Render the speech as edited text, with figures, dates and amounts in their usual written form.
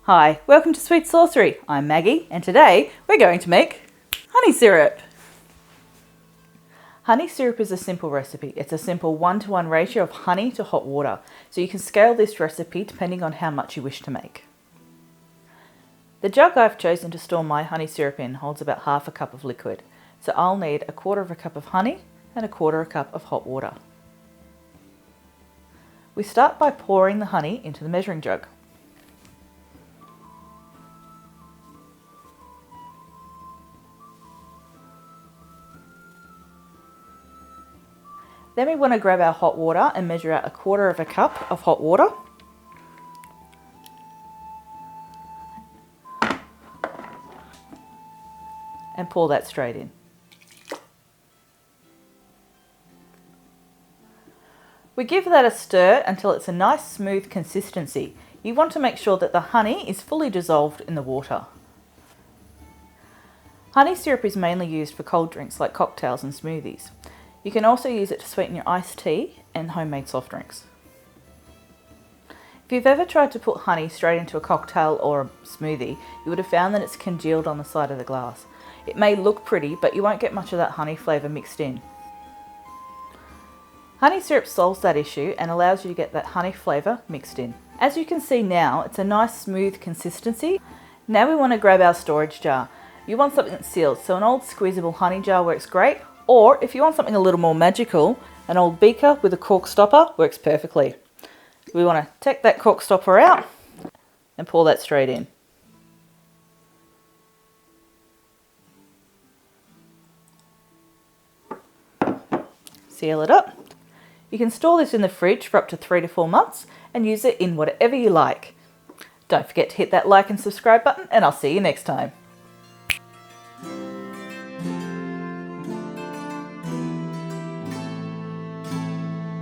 Hi, welcome to Sweet Sorcery. I'm Maggie and today we're going to make honey syrup. Honey syrup is a simple recipe. It's a simple 1-to-1 ratio of honey to hot water. So you can scale this recipe depending on how much you wish to make. The jug I've chosen to store my honey syrup in holds about half a cup of liquid. So I'll need 1/4 cup of honey and 1/4 cup of hot water. We start by pouring the honey into the measuring jug. Then we want to grab our hot water and measure out 1/4 cup of hot water. And pour that straight in. We give that a stir until it's a nice smooth consistency. You want to make sure that the honey is fully dissolved in the water. Honey syrup is mainly used for cold drinks like cocktails and smoothies. You can also use it to sweeten your iced tea and homemade soft drinks. If you've ever tried to put honey straight into a cocktail or a smoothie, you would have found that it's congealed on the side of the glass. It may look pretty, but you won't get much of that honey flavour mixed in. Honey syrup solves that issue and allows you to get that honey flavour mixed in. As you can see now, it's a nice smooth consistency. Now we want to grab our storage jar. You want something that's sealed, so an old squeezable honey jar works great. Or if you want something a little more magical, an old beaker with a cork stopper works perfectly. We want to take that cork stopper out and pour that straight in. Seal it up. You can store this in the fridge for up to 3 to 4 months and use it in whatever you like. Don't forget to hit that like and subscribe button, and I'll see you next time.